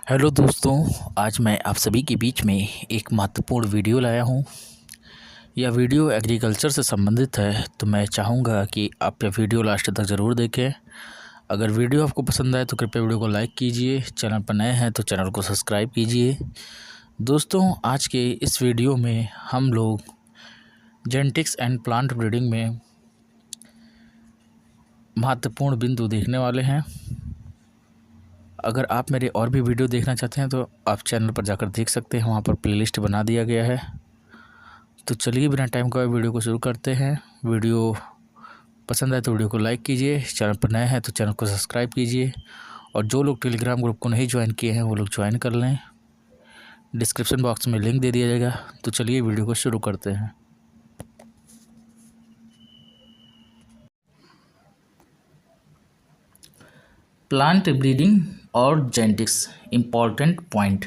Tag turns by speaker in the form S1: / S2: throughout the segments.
S1: Hello दोस्तों, आज मैं आप सभी के बीच में एक महत्वपूर्ण वीडियो लाया हूँ। यह वीडियो एग्रीकल्चर से संबंधित है, तो मैं चाहूँगा कि आप यह वीडियो लास्ट तक ज़रूर देखें। अगर वीडियो आपको पसंद आए तो कृपया वीडियो को लाइक कीजिए, चैनल पर नए हैं तो चैनल को सब्सक्राइब कीजिए। दोस्तों, आज के इस वीडियो में हम लोग जेनेटिक्स एंड प्लांट ब्रीडिंग में महत्वपूर्ण बिंदु देखने वाले हैं। अगर आप मेरे और भी वीडियो देखना चाहते हैं तो आप चैनल पर जाकर देख सकते हैं, वहाँ पर प्लेलिस्ट बना दिया गया है। तो चलिए बिना टाइम का वीडियो को शुरू करते हैं। वीडियो पसंद आए तो वीडियो को लाइक कीजिए, चैनल पर नए हैं तो चैनल को सब्सक्राइब कीजिए, और जो लोग टेलीग्राम ग्रुप को नहीं ज्वाइन किए हैं वो लोग ज्वाइन कर लें। डिस्क्रिप्शन बॉक्स में लिंक दे दिया जाएगा। तो चलिए वीडियो को शुरू करते हैं। प्लांट ब्रीडिंग और जेनेटिक्स इम्पॉर्टेंट पॉइंट।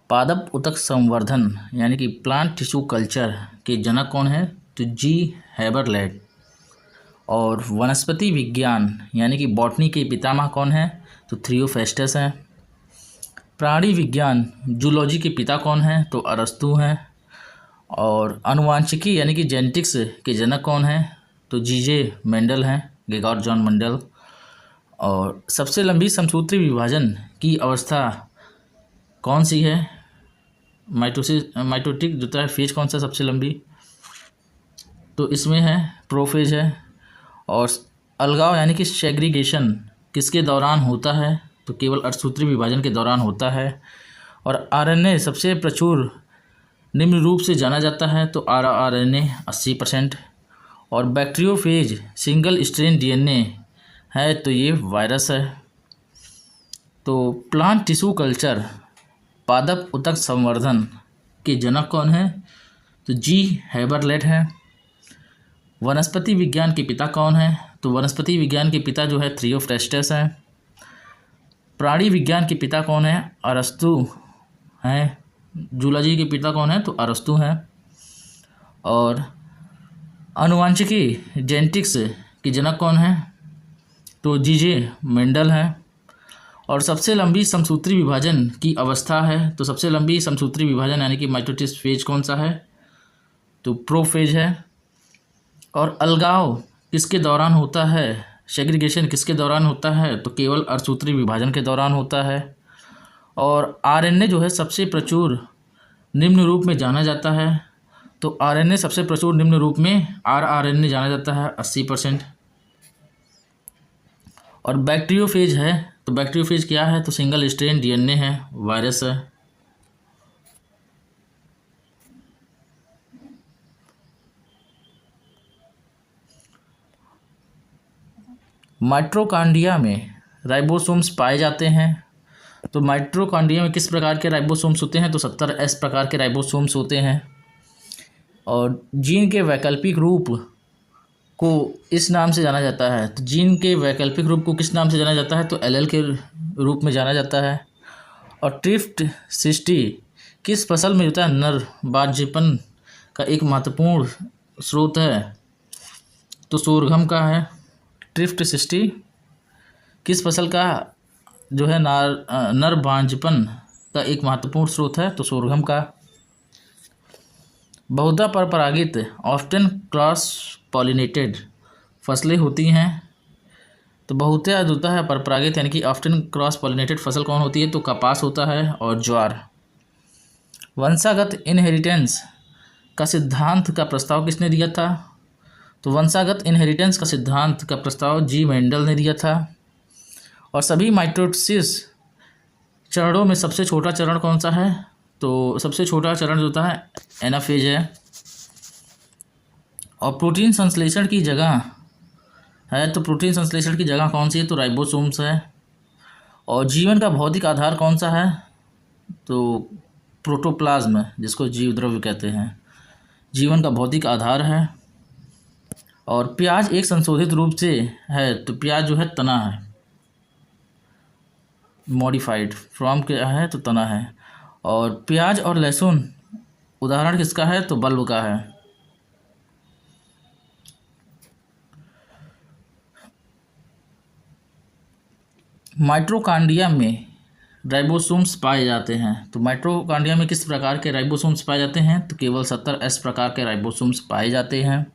S1: पादप उत्तक संवर्धन यानी कि प्लांट टिश्यू कल्चर के जनक कौन है? तो जी हैबरलैंड। और वनस्पति विज्ञान यानी कि बॉटनी के पितामह कौन है? तो थियोफेस्टस हैं। प्राणी विज्ञान जूलॉजी के पिता कौन हैं? तो अरस्तु हैं। और आनुवांशिकी यानी कि जेनेटिक्स के जनक कौन हैं? तो जीजे मेंडल हैं, गेगॉर जॉन मेंडल। और सबसे लंबी समसूत्री विभाजन की अवस्था कौन सी है? माइटोटिक जो है फेज कौन सा सबसे लंबी? तो इसमें है प्रोफेज है। और अलगाव यानी कि सेग्रीगेशन किसके दौरान होता है? तो केवल अर्धसूत्री विभाजन के दौरान होता है। और आरएनए सबसे प्रचुर निम्न रूप से जाना जाता है, तो आरएनए 80%। और बैक्टीरियोफेज सिंगल स्ट्रेन डीएनए है, तो ये वायरस है। तो प्लांट टिश्यू कल्चर पादप उत्तक संवर्धन के जनक कौन है? तो जी हैबरलैंड है। वनस्पति विज्ञान के पिता कौन है? तो वनस्पति विज्ञान के पिता जो है थियोफ्रेस्टस हैं। प्राणी विज्ञान के पिता कौन है? अरस्तु हैं। जूलॉजी के पिता कौन है? तो अरस्तु हैं। और आनुवांशिकी जेनेटिक्स के जनक कौन है? तो जीजे मेंडल हैं। और सबसे लंबी समसूत्री विभाजन की अवस्था है, तो सबसे लंबी समसूत्री विभाजन यानी कि माइटोटिस फेज कौन सा है? तो प्रोफेज है। और अलगाव किसके दौरान होता है? सेग्रीगेशन किसके दौरान होता है? तो केवल अर्धसूत्री विभाजन के दौरान होता है। और आरएनए जो है सबसे प्रचुर निम्न रूप में जाना जाता है, तो आरएनए सबसे प्रचुर निम्न रूप में आरआरएनए जाना जाता है 80%। और बैक्टीरियोफेज है, तो बैक्टीरियोफेज क्या है? तो सिंगल स्ट्रेन डीएनए है, वायरस है। माइटोकॉन्ड्रिया में राइबोसोम्स पाए जाते हैं। तो माइटोकॉन्ड्रिया में किस प्रकार के राइबोसोम्स होते हैं? तो 70S प्रकार के राइबोसोम्स होते हैं। और जीन के वैकल्पिक रूप को इस नाम से जाना जाता है। तो जीन के वैकल्पिक रूप को किस नाम से जाना जाता है? तो एलएल के रूप में जाना जाता है। और ट्रिफ्ट सिस्टी किस फसल में होता है? नर बाध्यपन का एक महत्वपूर्ण स्रोत है, तो सोरघम का है। ट्रिफ्ट सिस्टी किस फसल का जो है नर बांझपन का एक महत्वपूर्ण स्रोत है? तो सोरघम का। बहुधा परपरागित ऑफ्टन क्रॉस पॉलिनेटेड फसलें होती हैं। तो बहुधा होता है परपरागित यानी कि ऑफ्टन क्रॉस पॉलिनेटेड फसल कौन होती है? तो कपास होता है और ज्वार। वंशागत इनहेरिटेंस का सिद्धांत का प्रस्ताव किसने दिया था? तो वंशागत इनहेरिटेंस का सिद्धांत का प्रस्ताव जी मेंडल ने दिया था। और सभी माइटोसिस चरणों में सबसे छोटा चरण कौन सा है? तो सबसे छोटा चरण जो होता है एनाफेज है। और प्रोटीन संश्लेषण की जगह है, तो प्रोटीन संश्लेषण की जगह कौन सी है? तो राइबोसोम्स है। और जीवन का भौतिक आधार कौन सा है? तो प्रोटोप्लाज्म, जिसको जीव द्रव्य कहते हैं, जीवन का भौतिक आधार है। और प्याज एक संशोधित रूप से है, तो प्याज जो है तना है, मॉडिफाइड फ्रॉम क्या है? तो तना है। और प्याज और लहसुन उदाहरण किसका है? तो बल्ब का है। माइटोकॉन्ड्रिया में राइबोसोम्स पाए जाते हैं। तो माइटोकॉन्ड्रिया में किस प्रकार के राइबोसोम्स पाए जाते हैं? तो केवल 70S प्रकार के राइबोसोम्स पाए जाते हैं।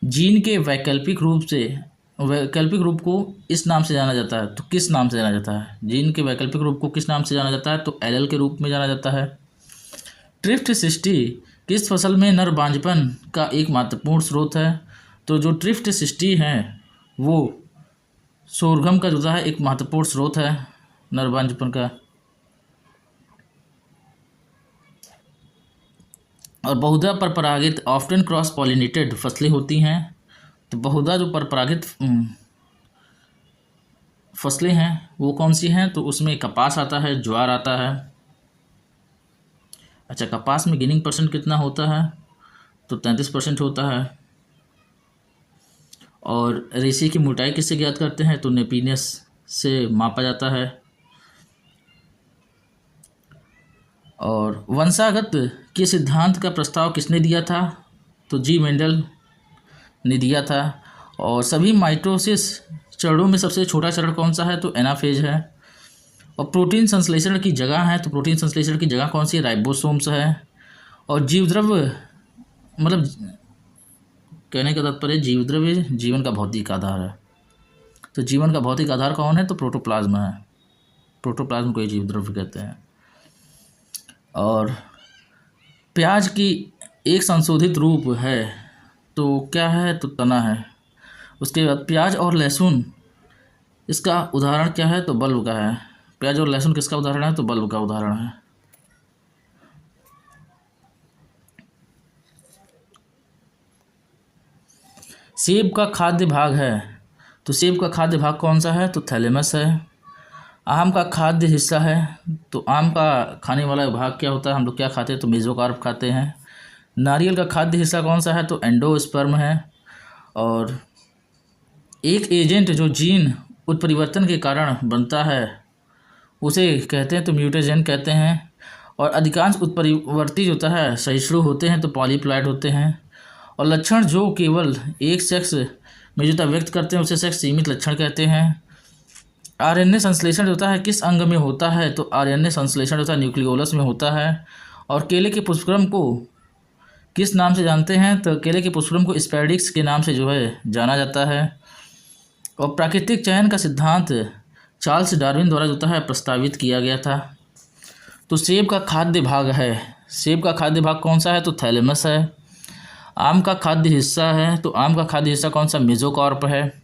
S1: जीन के वैकल्पिक रूप को इस नाम से जाना जाता है, तो किस नाम से जाना जाता है? जीन के वैकल्पिक रूप को किस नाम से जाना जाता है? तो एलेल के रूप में जाना जाता है। ट्रिप्ट सिस्टी किस फसल में नर बांझपन का एक महत्वपूर्ण स्रोत है? तो जो ट्रिप्ट सिस्टी है वो सोरघम का जो है एक महत्वपूर्ण स्रोत है नर बांझपन का। और बहुधा परपरागित ऑफ्टन क्रॉस पॉलिनेटेड फसलें होती हैं। तो बहुधा जो परपरागित फसलें हैं वो कौन सी हैं? तो उसमें कपास आता है, ज्वार आता है। अच्छा, कपास में गिनिंग परसेंट कितना होता है? तो 33% होता है। और रेशे की मोटाई किससे ज्ञात करते हैं? तो नेपियस से मापा जाता है। और वंशागत के सिद्धांत का प्रस्ताव किसने दिया था? तो जी मेंडल ने दिया था। और सभी माइटोसिस चरणों में सबसे छोटा चरण कौन सा है? तो एनाफेज है। और प्रोटीन संश्लेषण की जगह है, तो प्रोटीन संश्लेषण की जगह कौन सी है? राइबोसोम्स है। और जीवद्रव्य मतलब कहने का तात्पर्य जीवद्रव्य जीवन का भौतिक आधार है। तो जीवन का भौतिक आधार कौन है? तो प्रोटोप्लाज्म है। प्रोटोप्लाज्म को ही जीवद्रव्य कहते हैं। और प्याज की एक संशोधित रूप है तो क्या है? तो तना है। उसके बाद प्याज और लहसुन, इसका उदाहरण क्या है? तो बल्ब का है। प्याज और लहसुन किसका उदाहरण है? तो बल्ब का उदाहरण है। सेब का खाद्य भाग है, तो सेब का खाद्य भाग कौन सा है? तो थैलेमस है। आम का खाद्य हिस्सा है, तो आम का खाने वाला भाग क्या होता है? हम लोग क्या खाते हैं? तो मेसोकार्प खाते हैं। नारियल का खाद्य हिस्सा कौन सा है? तो एंडोस्पर्म है। और एक एजेंट जो जीन उत्परिवर्तन के कारण बनता है उसे कहते हैं तो म्यूटेजेन कहते हैं। और अधिकांश उत्परिवर्ती जो होता है सहिष्णु होते हैं, तो पॉलीप्लॉइड होते हैं। और लक्षण जो केवल एक सेक्स में जो व्यक्त करते हैं उसे सेक्स सीमित लक्षण कहते हैं। आरएनए संश्लेषण होता है किस अंग में होता है? तो आरएनए संश्लेषण होता है न्यूक्लियोलस में होता है। और केले के पुष्पक्रम को किस नाम से जानते हैं? तो केले के पुष्पक्रम को स्पैडिक्स के नाम से जो है जाना जाता है। और प्राकृतिक चयन का सिद्धांत चार्ल्स डार्विन द्वारा जो होता है प्रस्तावित किया गया था। तो सेब का खाद्य भाग है, सेब का खाद्य भाग कौन सा है? तो थैलेमस है। आम का खाद्य हिस्सा है, तो आम का खाद्य हिस्सा कौन सा? मेसोकार्प है।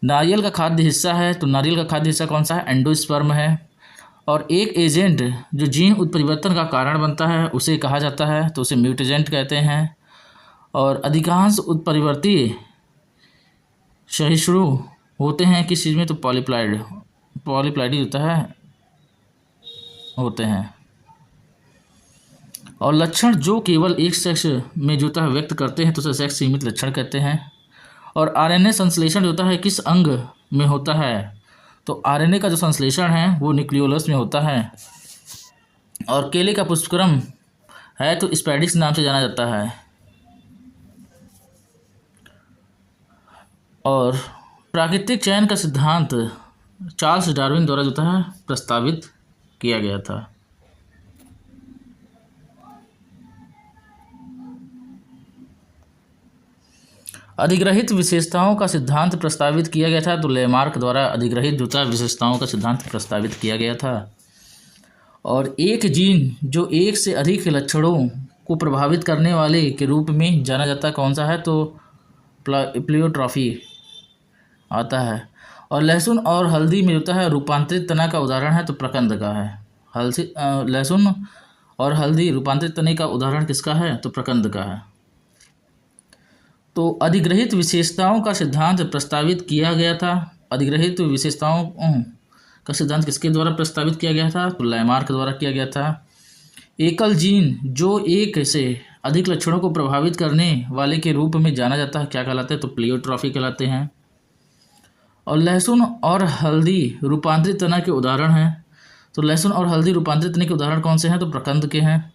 S1: नारियल का खाद्य हिस्सा है, तो नारियल का खाद्य हिस्सा कौन सा है? एंडोस्पर्म है। और एक एजेंट जो जीन उत्परिवर्तन का कारण बनता है उसे कहा जाता है, तो उसे म्यूटेजेंट कहते हैं। और अधिकांश उत्परिवर्ती सहिष्णु होते हैं किस चीज़ में? तो पॉलीप्लाइडी होता है होते हैं। और लक्षण जो केवल एक सेक्स में जो होता है व्यक्त करते हैं तो उसे सेक्स सीमित लक्षण कहते हैं। और आरएनए संश्लेषण होता है किस अंग में होता है? तो आरएनए का जो संश्लेषण है वो न्यूक्लियोलस में होता है। और केले का पुष्पक्रम है तो स्पैडिक्स नाम से जाना जाता है। और प्राकृतिक चयन का सिद्धांत चार्ल्स डार्विन द्वारा जो था प्रस्तावित किया गया था। अधिग्रहित विशेषताओं का सिद्धांत प्रस्तावित किया गया था, तो लेमार्क द्वारा अधिग्रहित जो था विशेषताओं का सिद्धांत प्रस्तावित किया गया था। और एक जीन जो एक से अधिक लक्षणों को प्रभावित करने वाले के रूप में जाना जाता है कौन सा है? तो प्लियोट्रॉफी आता है। और लहसुन और हल्दी में होता है रूपांतरित तना का उदाहरण है तो प्रकंद का है। लहसुन और हल्दी रूपांतरित तने का उदाहरण किसका है? तो प्रकंद का है। तो अधिग्रहित विशेषताओं का सिद्धांत प्रस्तावित किया गया था। अधिग्रहित विशेषताओं का सिद्धांत किसके द्वारा प्रस्तावित किया गया था? तो लेमार्क द्वारा किया गया था। एकल जीन जो एक से अधिक लक्षणों को प्रभावित करने वाले के रूप में जाना जाता है क्या कहलाते हैं? तो प्लियोट्रॉफी कहलाते हैं। और लहसुन और हल्दी रूपांतरित तना के उदाहरण हैं, तो लहसुन और हल्दी रूपांतरित तना के उदाहरण कौन से हैं? तो प्रकंद के हैं।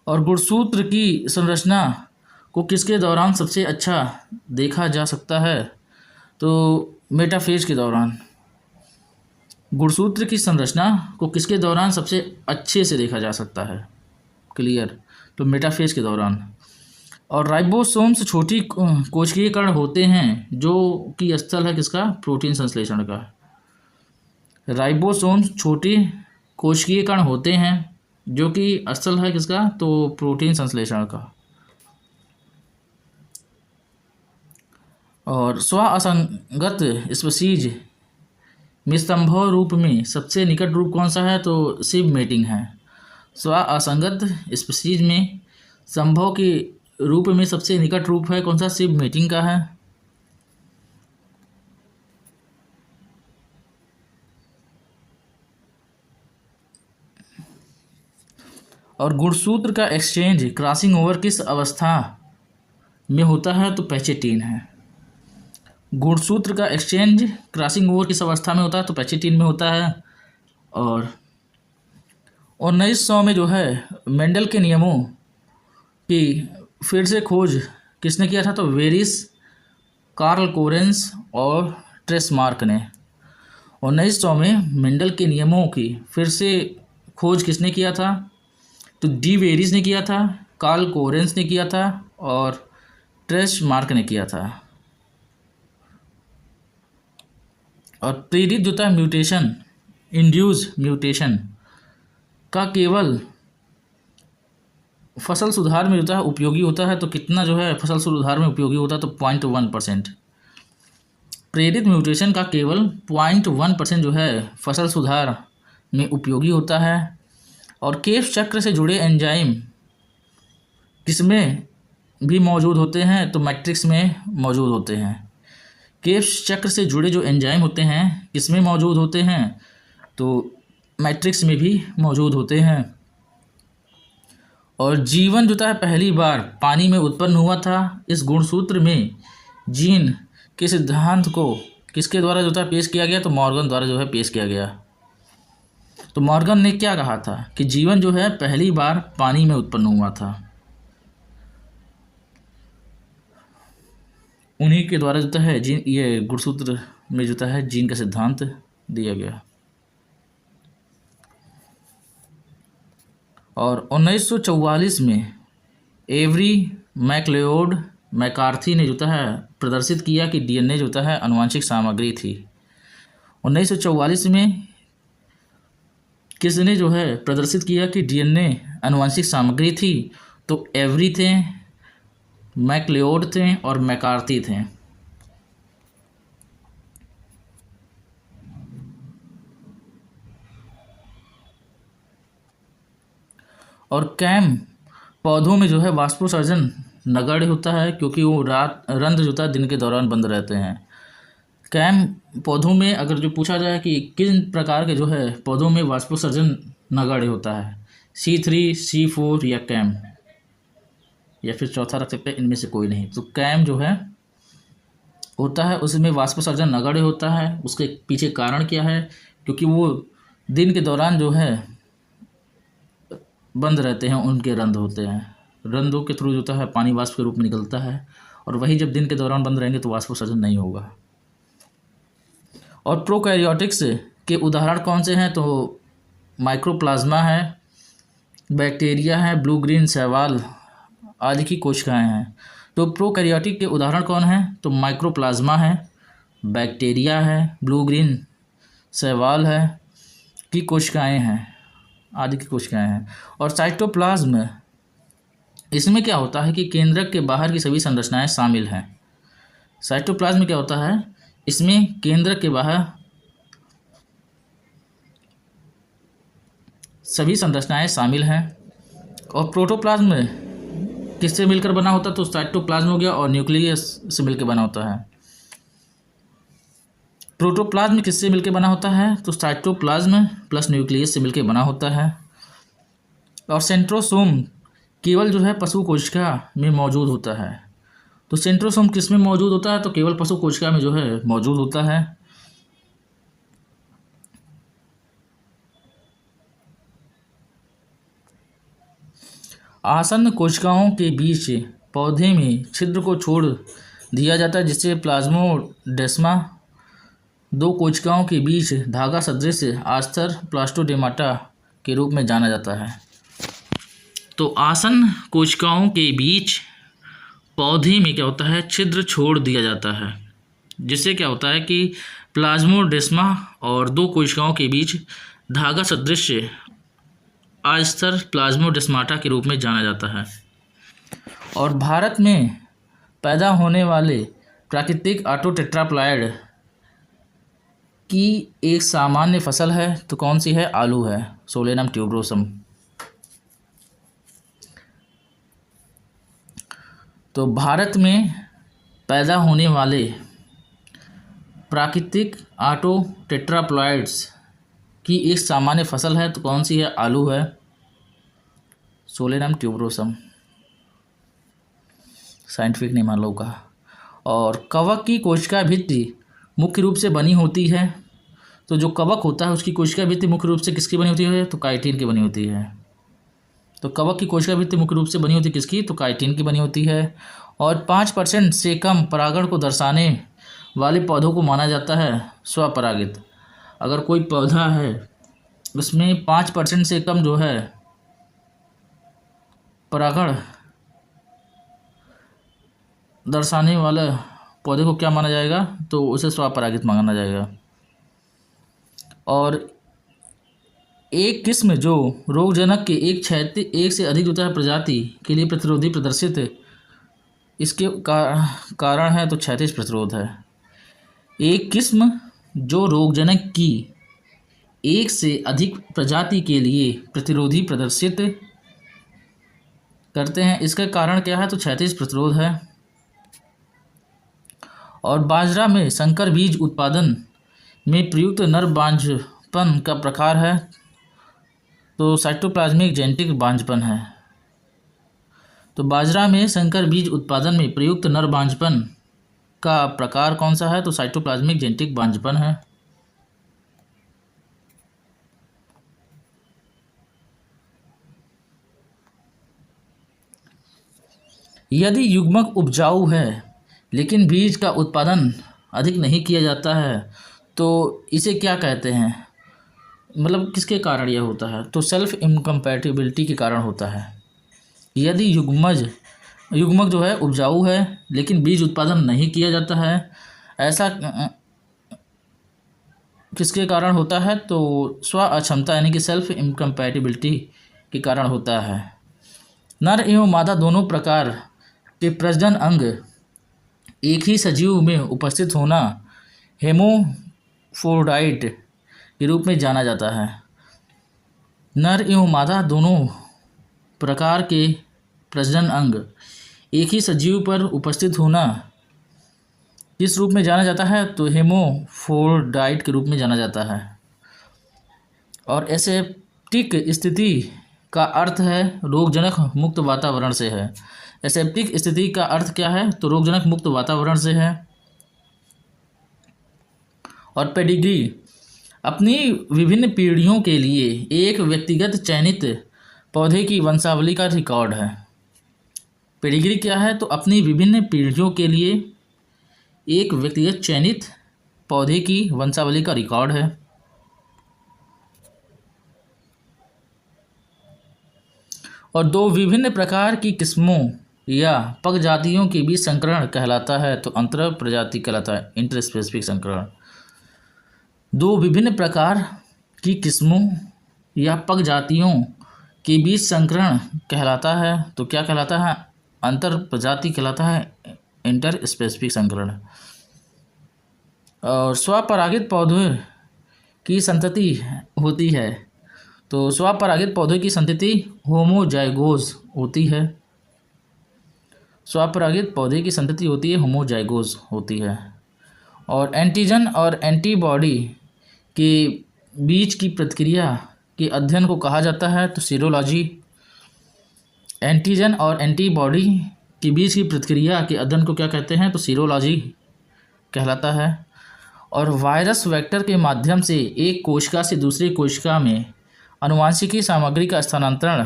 S1: और गुणसूत्र की संरचना को किसके दौरान सबसे अच्छा देखा जा सकता है? तो मेटाफेज के दौरान। गुणसूत्र की संरचना को किसके दौरान सबसे अच्छे से देखा जा सकता है? क्लियर, तो मेटाफेज के दौरान। और राइबोसोम्स छोटी कोशिकीय कण होते हैं जो कि स्थल है किसका? प्रोटीन संश्लेषण का। राइबोसोम्स छोटे कोशिकीय कण होते हैं जो कि स्थल है किसका? तो प्रोटीन संश्लेषण का। और स्व असंगत स्पीशीज में संभव रूप में सबसे निकट रूप कौन सा है? तो सिव मेटिंग है। स्व असंगत स्पीशीज में संभव के रूप में सबसे निकट रूप है कौन सा? सिव मेटिंग का है। और गुणसूत्र का एक्सचेंज क्रॉसिंग ओवर किस अवस्था में होता है? तो पैचेटीन है। गुणसूत्र का एक्सचेंज क्रॉसिंग ओवर किस अवस्था में होता है? तो पैचेटीन में होता है। और 1900 में जो है मेंडल के नियमों की फिर से खोज किसने किया था? तो वेरिस, कार्ल कोरेंस और ट्रेसमार्क ने। 1900 में मेंडल के नियमों की फिर से खोज किसने किया था? तो डी वेरिस ने किया था, कार्ल कोरेंस ने किया था और ट्रेसमार्क ने किया था। और प्रेरित जो था म्यूटेशन, इंड्यूस म्यूटेशन का केवल फसल सुधार में जो है उपयोगी होता है। तो कितना जो है फसल सुधार में उपयोगी होता है? तो 0.1%। प्रेरित म्यूटेशन का केवल 0.1% जो है फसल सुधार में उपयोगी होता है। और केफ चक्र से जुड़े एंजाइम किसमें भी मौजूद होते हैं? तो मैट्रिक्स में मौजूद होते हैं। केफ चक्र से जुड़े जो एंजाइम होते हैं किसमें मौजूद होते हैं? तो मैट्रिक्स में भी मौजूद होते हैं। और जीवन जो था पहली बार पानी में उत्पन्न हुआ था। इस गुणसूत्र में जीन के सिद्धांत को किसके द्वारा जो था पेश किया गया? तो मॉर्गन द्वारा जो है पेश किया गया। तो मॉर्गन ने क्या कहा था कि जीवन जो है पहली बार पानी में उत्पन्न हुआ था। उन्हीं के द्वारा जो है जीन, ये गुणसूत्र में जो है जीन का सिद्धांत दिया गया। और 1944 में एवरी मैकलेओड मैकार्थी ने जो है प्रदर्शित किया कि डीएनए जो है आनुवंशिक सामग्री थी। 1944 में किसने जो है प्रदर्शित किया कि डीएनए आनुवंशिक सामग्री थी? तो एवरी थे, मैकलेओड थे और मैकार्थी थे। और कैम पौधों में जो है वाष्पोत्सर्जन नगण्य होता है क्योंकि वो रंध्र जो है दिन के दौरान बंद रहते हैं। कैम पौधों में अगर जो पूछा जाए कि किन प्रकार के जो है पौधों में वाष्पोत्सर्जन नगण्य होता है, C3, C4 या कैम, या फिर चौथा रख सकते हैं इनमें से कोई नहीं। तो कैम जो है होता है उसमें वाष्पोत्सर्जन नगण्य होता है। उसके पीछे कारण क्या है? क्योंकि वो दिन के दौरान जो है बंद रहते हैं, उनके रंध्र होते हैं। रंध्रों के थ्रू जो है पानी वाष्प के रूप में निकलता है और वही जब दिन के दौरान बंद रहेंगे तो वाष्पोत्सर्जन नहीं होगा। और प्रोकैरियोटिक्स के उदाहरण कौन से हैं? तो माइक्रोप्लाज्मा है, बैक्टीरिया है, ब्लू ग्रीन शैवाल आदि की कोशिकाएं हैं। तो प्रोकैरियोटिक के उदाहरण कौन हैं? तो माइक्रोप्लाज्मा है, बैक्टीरिया है, ब्लू ग्रीन शैवाल है की कोशिकाएं हैं, आदि की कोशिकाएं हैं। और साइटोप्लाज्म, इसमें क्या होता है कि केंद्रक के बाहर की सभी संरचनाएं शामिल हैं। साइटोप्लाज्म क्या होता है? इसमें केंद्रक के बाहर सभी संरचनाएं शामिल हैं। और प्रोटोप्लाज्म किससे मिलकर बना होता है? तो साइटोप्लाज्म हो गया और न्यूक्लियस से मिलकर बना होता है। प्रोटोप्लाज्म किससे मिलकर बना होता है? तो साइटोप्लाज्म प्लस न्यूक्लियस से मिलकर बना होता है। और सेंट्रोसोम केवल जो है पशु कोशिका में मौजूद होता है। तो सेंट्रोसोम किस में मौजूद होता है? तो केवल पशु कोशिका में जो है मौजूद होता है। आसन्न कोशिकाओं के बीच पौधे में छिद्र को छोड़ दिया जाता है जिससे प्लाज्मोडेस्मा दो कोशिकाओं के बीच धागा सदृश आस्तर प्लास्टोडेमाटा के रूप में जाना जाता है। तो आसन्न कोशिकाओं के बीच पौधे में क्या होता है, छिद्र छोड़ दिया जाता है, जिससे क्या होता है कि प्लाज्मोडेस्मा और दो कोशिकाओं के बीच धागा सदृश आस्तर प्लाज्मोडेस्माटा के रूप में जाना जाता है। और भारत में पैदा होने वाले प्राकृतिक ऑटोटेट्राप्लाइड की एक सामान्य फसल है, तो कौन सी है, आलू है, सोलेनम ट्यूबरोसम। तो भारत में पैदा होने वाले प्राकृतिक ऑटोटेट्राप्लॉइड्स की एक सामान्य फसल है, तो कौन सी है, आलू है, सोलेनम ट्यूबरोसम, साइंटिफिक नेम आलू का। और कवक की कोशिका भित्ति मुख्य रूप से बनी होती है, तो जो कवक होता है उसकी कोशिका भित्ति मुख्य रूप से किसकी बनी होती है, तो काइटिन की बनी होती है। तो कवक की कोशिका भित्ति मुख्य रूप से बनी होती है किसकी, तो काइटिन की बनी होती है। और 5% से कम परागण को दर्शाने वाले पौधों को माना जाता है स्वपरागित। अगर कोई पौधा है उसमें 5% से कम जो है परागण दर्शाने वाला पौधे को क्या माना जाएगा, तो उसे स्वपरागित माना जाएगा। और एक किस्म जो रोगजनक के एक से अधिक होता है प्रजाति के लिए प्रतिरोधी प्रदर्शित इसके कारण है, तो क्षैतिज प्रतिरोध है। एक किस्म जो रोगजनक की एक से अधिक प्रजाति के लिए प्रतिरोधी प्रदर्शित करते हैं, इसका कारण क्या है, तो क्षैतिज प्रतिरोध है। और बाजरा में संकर बीज उत्पादन में प्रयुक्त नर बांझपन का प्रकार है, तो साइटोप्लाज्मिक जेनेटिक बांझपन है। तो बाजरा में संकर बीज उत्पादन में प्रयुक्त नर बांझपन का प्रकार कौन सा है, तो साइटोप्लाज्मिक जेनेटिक बांझपन है। यदि युग्मक उपजाऊ है लेकिन बीज का उत्पादन अधिक नहीं किया जाता है, तो इसे क्या कहते हैं, मतलब किसके कारण यह होता है, तो सेल्फ इनकम्पैटिबिलिटी के कारण होता है। यदि युग्मक जो है उपजाऊ है लेकिन बीज उत्पादन नहीं किया जाता है, ऐसा किसके कारण होता है, तो स्व अक्षमता यानी कि सेल्फ इनकम्पैटिबिलिटी के कारण होता है। नर एवं मादा दोनों प्रकार के प्रजनन अंग एक ही सजीव में उपस्थित होना हेमोफ्रोडाइट के रूप में जाना जाता है। नर एवं मादा दोनों प्रकार के प्रजनन अंग एक ही सजीव पर उपस्थित होना किस रूप में जाना जाता है, तो हेमोफ्रोडाइट के रूप में जाना जाता है। और एसेप्टिक स्थिति का अर्थ है रोगजनक मुक्त वातावरण से है। एसेप्टिक स्थिति का अर्थ क्या है, तो रोगजनक मुक्त वातावरण से है। और पेडिग्री अपनी विभिन्न पीढ़ियों के लिए एक व्यक्तिगत चयनित पौधे की वंशावली का रिकॉर्ड है। पेडिग्री क्या है, तो अपनी विभिन्न पीढ़ियों के लिए एक व्यक्तिगत चयनित पौधे की वंशावली का रिकॉर्ड है। और दो विभिन्न प्रकार की किस्मों या पगजातियों के बीच संकरण कहलाता है, तो अंतर प्रजाति कहलाता है, इंटर स्पेसिफिक संकरण। दो विभिन्न प्रकार की किस्मों या पगजातियों के बीच संकरण कहलाता है, तो क्या कहलाता है, अंतर प्रजाति कहलाता है, इंटर स्पेसिफिक संकरण। और स्वपरागित पौधे की संतति होती है, तो स्वपरागित पौधे की संतति होमोजाइगोस होती है। स्वपरागित पौधे की संतति होती है, होमोजाइगोस होती है। और एंटीजन और एंटीबॉडी के बीच की प्रतिक्रिया के अध्ययन को कहा जाता है, तो सीरोलॉजी। एंटीजन और एंटीबॉडी के बीच की प्रतिक्रिया के अध्ययन को क्या कहते हैं, तो सीरोलॉजी कहलाता है। और वायरस वेक्टर के माध्यम से एक कोशिका से दूसरी कोशिका में आनुवांशिकी सामग्री का स्थानांतरण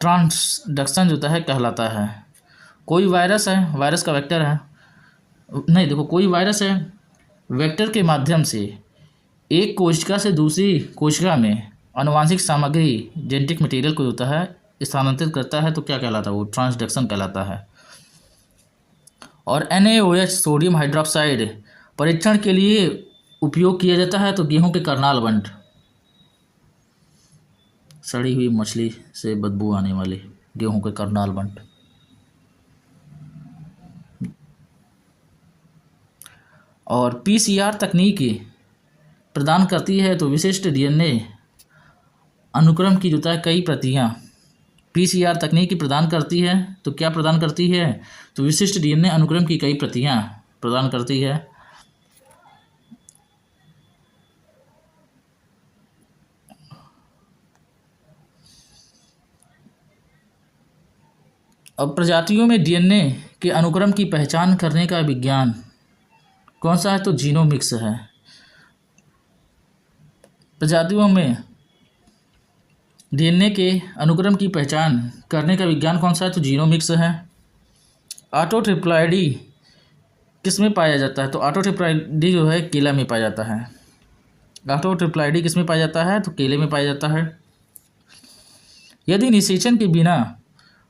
S1: ट्रांसडक्शन होता है कहलाता है। कोई वायरस है, वायरस का वेक्टर है, नहीं देखो कोई वायरस है वेक्टर के माध्यम से एक कोशिका से दूसरी कोशिका में आनुवांशिक सामग्री जेनेटिक मटेरियल को होता है स्थानांतरित करता है तो क्या कहलाता है, वो ट्रांसडक्शन कहलाता है। और NaOH सोडियम हाइड्रोक्साइड परीक्षण के लिए उपयोग किया जाता है तो गेहूं के करनाल बंट, सड़ी हुई मछली से बदबू आने वाले गेहूं के करनाल बंट। और PCR तकनीक प्रदान करती है तो विशिष्ट DNA अनुक्रम की जो है कई प्रतियां। PCR तकनीक प्रदान करती है तो क्या प्रदान करती है, तो विशिष्ट DNA अनुक्रम की कई प्रतियां प्रदान करती है। अब प्रजातियों में DNA के अनुक्रम की पहचान करने का विज्ञान कौन सा है, तो जीनोमिक्स है। प्रजातियों में DNA के अनुक्रम की पहचान करने का विज्ञान कौन सा है, तो जीनोमिक्स है। ऑटोट्रिप्लॉइडी किस में पाया जाता है, तो ऑटोट्रिप्लॉइडी जो है केला में पाया जाता है। ऑटोट्रिप्लॉइडी किस में पाया जाता है, तो केले में पाया जाता है। यदि निषेचन के बिना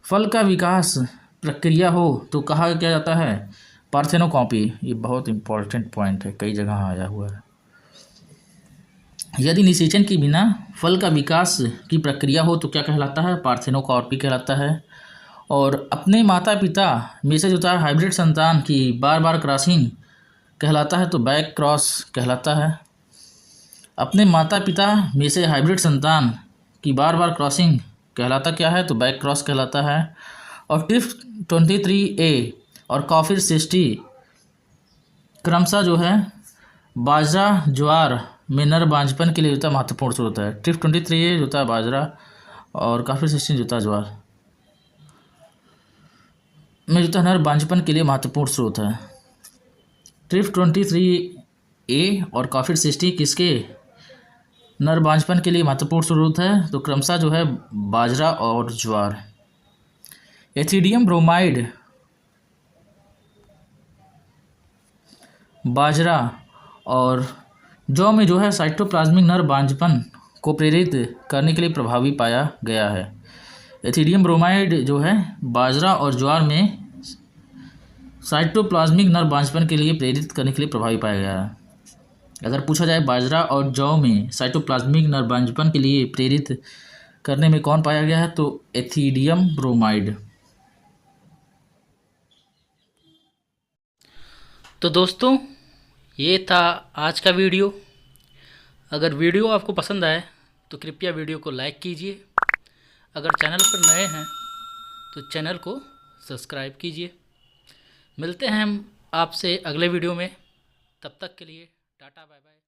S1: फल का विकास प्रक्रिया हो तो कहा क्या जाता है, पार्थेनोकॉपी। ये बहुत इंपॉर्टेंट पॉइंट है, कई जगह आया हुआ है। यदि निषेचन के बिना फल का विकास की प्रक्रिया हो तो क्या कहलाता है, पार्थेनोकॉपी कहलाता है। और अपने माता पिता में से जो था हाइब्रिड संतान की बार बार क्रॉसिंग कहलाता है तो बैक क्रॉस कहलाता है। अपने माता पिता में से हाइब्रिड संतान की बार बार क्रॉसिंग कहलाता क्या है, तो बैक क्रॉस कहलाता है। और TIF23A और कॉफिर 60 क्रमशः जो है बाजरा ज्वार में नर बांझपन के लिए जो है महत्वपूर्ण स्रोत है। TIF23A जो था बाजरा और कॉफिर 60 जो था ज्वार में जो था नर बांझपन के लिए महत्वपूर्ण स्रोत है। TIF23A और कॉफिर 60 किसके नर बांझपन के लिए महत्वपूर्ण स्रोत है, तो क्रमशः जो है बाजरा और ज्वार। एथिडियम ब्रोमाइड बाजरा और जौ में जो है साइटोप्लाज्मिक नर बांझपन को प्रेरित करने के लिए प्रभावी पाया गया है। एथिडियम ब्रोमाइड जो है बाजरा और ज्वार में साइटोप्लाज्मिक नर बांझपन के लिए प्रेरित करने के लिए प्रभावी पाया गया है। अगर पूछा जाए बाजरा और जौ में साइटोप्लाज्मिक नर बांझपन के लिए प्रेरित करने में कौन पाया गया है, तो एथिडियम ब्रोमाइड।
S2: तो दोस्तों ये था आज का वीडियो। अगर वीडियो आपको पसंद आए तो कृपया वीडियो को लाइक कीजिए। अगर चैनल पर नए हैं तो चैनल को सब्सक्राइब कीजिए। मिलते हैं हम आपसे अगले वीडियो में, तब तक के लिए टाटा बाय बाय।